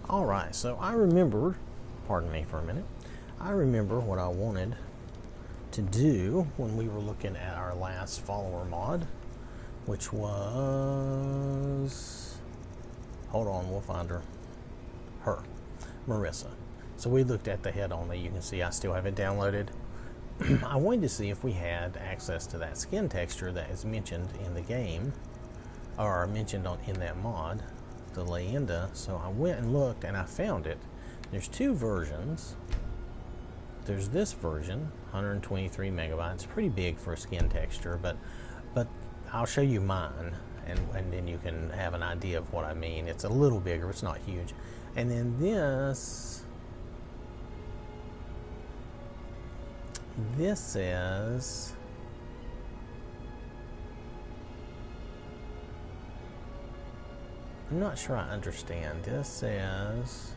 Alright, so I remember, pardon me for a minute, I remember what I wanted to do when we were looking at our last follower mod, which was, hold on, we'll find her, Marissa. So we looked at the head only. You can see I still have it downloaded. I wanted to see if we had access to that skin texture that is mentioned in the game, or mentioned in that mod, the Leyenda. So I went and looked and I found it. There's two versions. There's this version, 123 megabytes, pretty big for a skin texture, but I'll show you mine, and then you can have an idea of what I mean. It's a little bigger, it's not huge. And then this says, I'm not sure I understand. This says,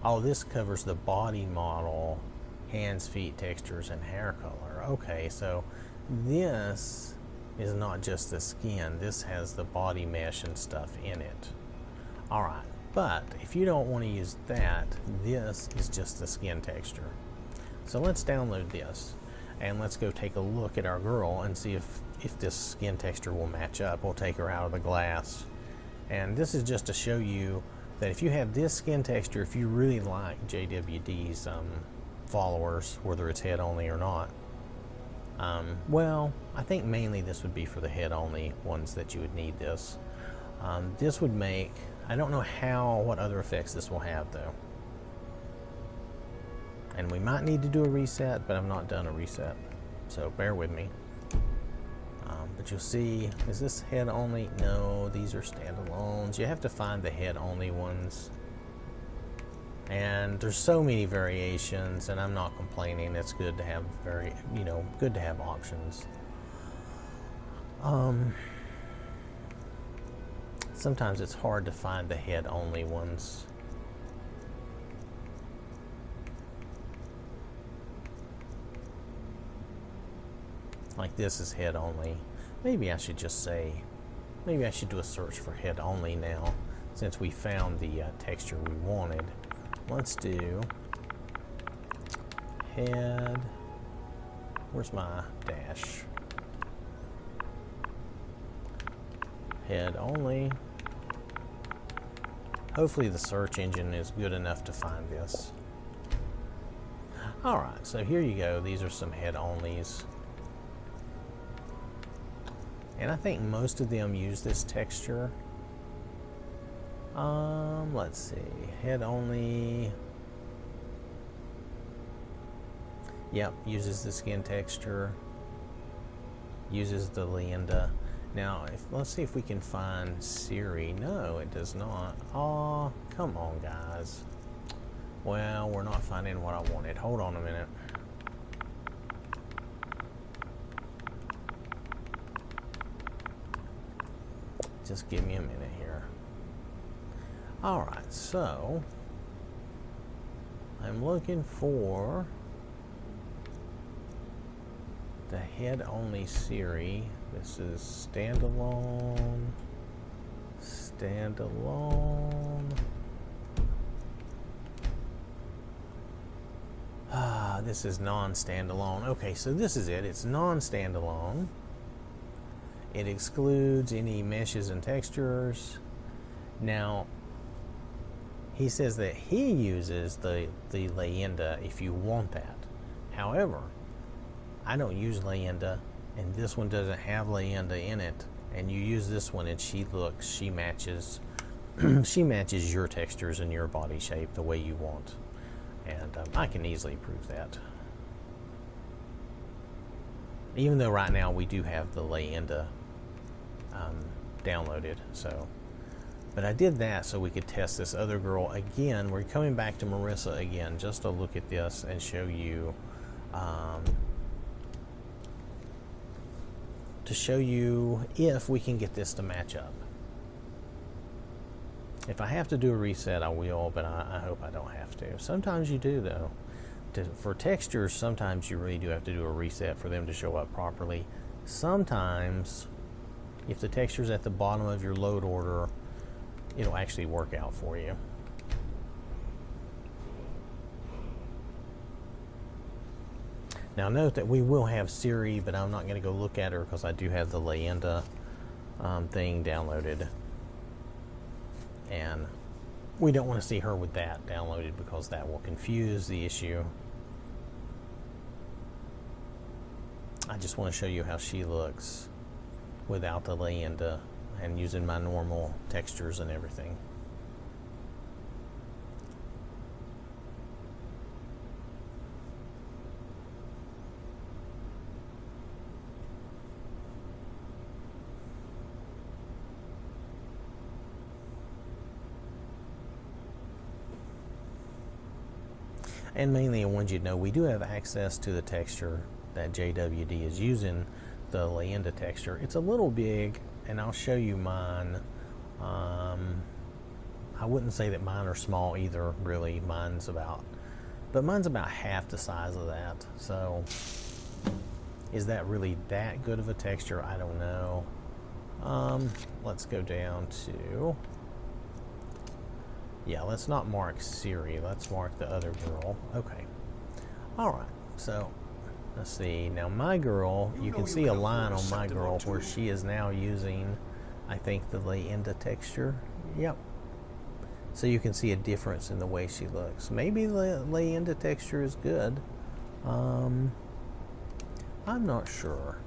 oh, this covers the body model, hands, feet, textures, and hair color. Okay, so this is not just the skin. This has the body mesh and stuff in it. Alright, but if you don't want to use that, this is just the skin texture. So let's download this and let's go take a look at our girl and see if this skin texture will match up. We'll take her out of the glass. And this is just to show you that if you have this skin texture, if you really like JWD's followers, whether it's head only or not, well, I think mainly this would be for the head only ones that you would need this. This would make, I don't know what other effects this will have though. And we might need to do a reset, but I've not done a reset, so bear with me. But you'll see, is this head only? No, these are standalones. You have to find the head only ones. And there's so many variations, and I'm not complaining. It's good to have good to have options. Sometimes it's hard to find the head only ones. Like this is head only. Maybe I should just say, maybe I should do a search for head only now, since we found the texture we wanted. Let's do head, where's my dash? Head only. Hopefully the search engine is good enough to find this. Alright, so here you go. These are some head onlys. And I think most of them use this texture. Let's see. Head only. Yep, uses the skin texture. Uses the Leyenda. Now, let's see if we can find Siri. No, it does not. Aw, come on, guys. Well, we're not finding what I wanted. Hold on a minute. Just give me a minute here. Alright, so I'm looking for the head only Siri. This is standalone. This is non-standalone. Okay, so this is it. It's non-standalone. It excludes any meshes and textures. Now, he says that he uses the Leyenda if you want that. However, I don't use Leyenda, and this one doesn't have Leyenda in it. And you use this one, and she matches, she matches your textures and your body shape the way you want. And I can easily prove that. Even though right now we do have the Leyenda downloaded, so. But I did that so we could test this other girl again. We're coming back to Marissa again just to look at this and show you if we can get this to match up. If I have to do a reset, I will, but I hope I don't have to. Sometimes you do, though. For textures, sometimes you really do have to do a reset for them to show up properly. Sometimes, if the texture's at the bottom of your load order, it'll actually work out for you. Now note that we will have Siri, but I'm not going to go look at her because I do have the Leyenda thing downloaded. And we don't want to see her with that downloaded because that will confuse the issue. I just want to show you how she looks without the Leyenda and using my normal textures and everything. And mainly I wanted you to know we do have access to the texture that JWD is using, the Leyenda texture. It's a little big, and I'll show you mine. I wouldn't say that mine are small either, really. Mine's about half the size of that. So is that really that good of a texture? I don't know. Let's go down to, yeah, let's not mark Siri. Let's mark the other girl. Okay. All right. So let's see. Now my girl, you can see a line on my girl where she is now using, I think, the Leyenda texture. Yep. So you can see a difference in the way she looks. Maybe the Leyenda texture is good. I'm not sure.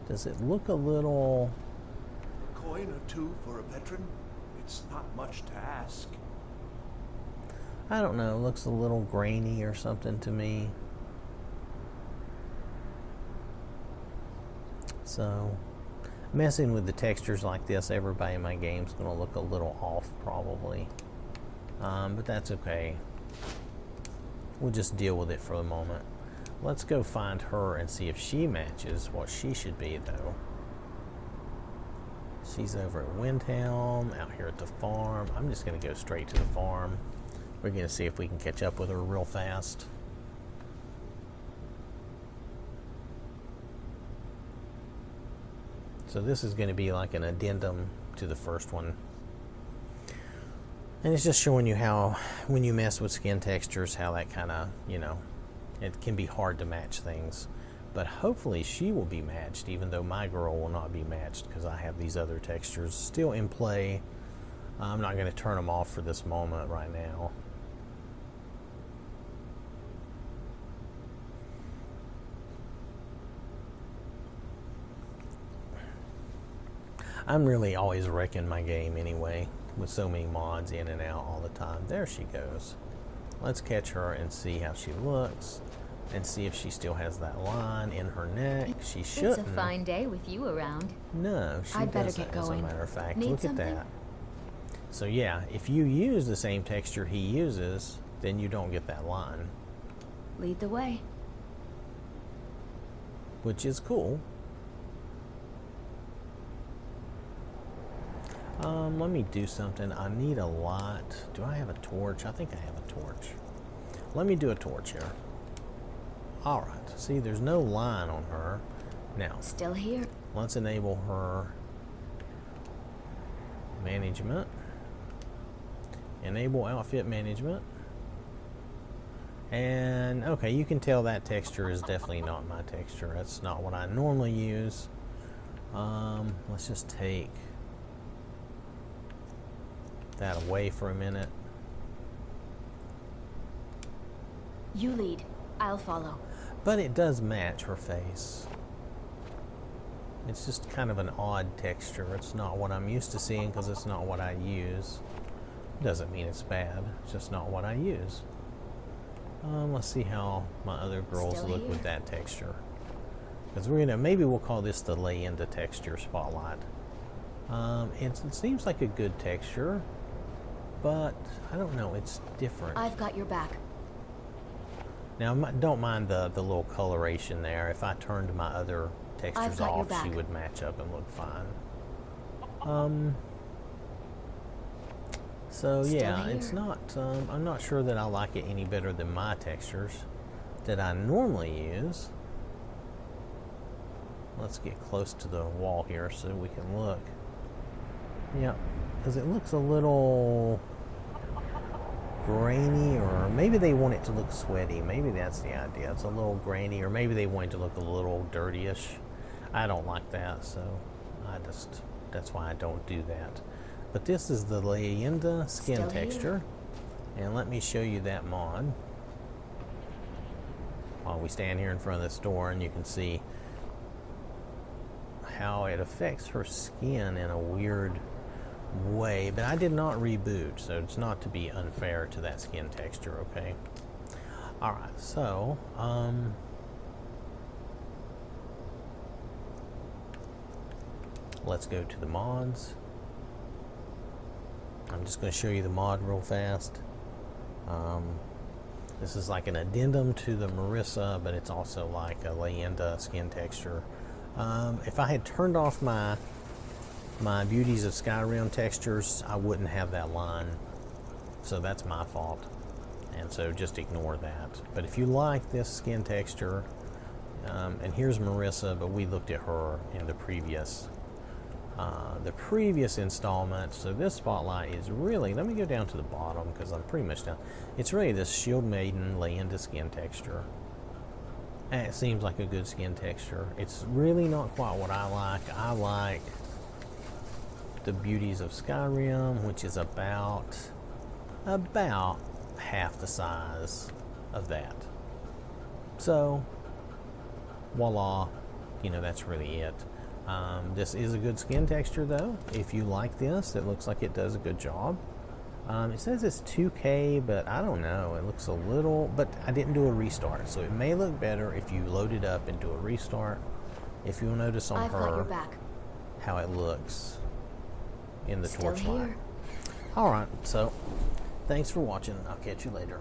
Does it look a little... A coin or two for a veteran? It's not much to ask. I don't know, it looks a little grainy or something to me. So, messing with the textures like this, everybody in my game is going to look a little off probably. But that's okay. We'll just deal with it for the moment. Let's go find her and see if she matches what she should be, though. She's over at Windhelm, out here at the farm. I'm just going to go straight to the farm. We're going to see if we can catch up with her real fast. So this is going to be like an addendum to the first one. And it's just showing you how, when you mess with skin textures, how that kind of, you know, it can be hard to match things. But hopefully she will be matched, even though my girl will not be matched because I have these other textures still in play. I'm not going to turn them off for this moment right now. I'm really always wrecking my game anyway, with so many mods in and out all the time. There she goes. Let's catch her and see how she looks, and see if she still has that line in her neck. She shouldn't. It's a fine day with you around. No, she I'd better doesn't, get going. as a matter of fact. Need Look something? at that. So yeah, if you use the same texture he uses, then you don't get that line, Lead the way. which is cool. Let me do something. I need a lot. Do I have a torch? I think I have a torch. Let me do a torch here. Alright, see, there's no line on her. Now, Still here. let's enable her management. Enable outfit management. And, okay, you can tell that texture is definitely not my texture. That's not what I normally use. Let's just take that away for a minute. You lead. I'll follow. But it does match her face. It's just kind of an odd texture. It's not what I'm used to seeing because it's not what I use. Doesn't mean it's bad. It's just not what I use. Let's see how my other girls Still look here. with that texture. Because we're gonna, maybe we'll call this the Leyenda texture spotlight. It seems like a good texture, but I don't know, it's different. I've got your back. Now, don't mind the little coloration there. If I turned my other textures got your off, she back. would match up and look fine. So Still yeah, here. it's not, I'm not sure that I like it any better than my textures. that I normally use. Let's get close to the wall here so we can look. Yeah, because it looks a little grainy, or maybe they want it to look sweaty. Maybe that's the idea. It's a little grainy, or maybe they want it to look a little dirtyish. I don't like that, so that's why I don't do that. But this is the Leyenda skin Still texture. And let me show you that mod. While we stand here in front of this door, and you can see how it affects her skin in a weird way. But I did not reboot, so it's not to be unfair to that skin texture, okay? Alright, so, let's go to the mods. I'm just going to show you the mod real fast. This is like an addendum to the Marissa, but it's also like a Leyenda skin texture. If I had turned off my Beauties of Skyrim textures, I wouldn't have that line. So that's my fault. And so just ignore that. But if you like this skin texture, and here's Marissa, but we looked at her in the previous installment. So this spotlight is really, let me go down to the bottom because I'm pretty much down. It's really this Shieldmaiden Leyenda skin texture. And it seems like a good skin texture. It's really not quite what I like. I like the Beauties of Skyrim, which is about half the size of that. So, voila, that's really it. This is a good skin texture though. If you like this, it looks like it does a good job. It says it's 2K, but I don't know. It looks a little, but I didn't do a restart, so it may look better if you load it up and do a restart. If you'll notice on I've got your her back. how it looks in the Still torchlight. here. Alright, so thanks for watching. I'll catch you later.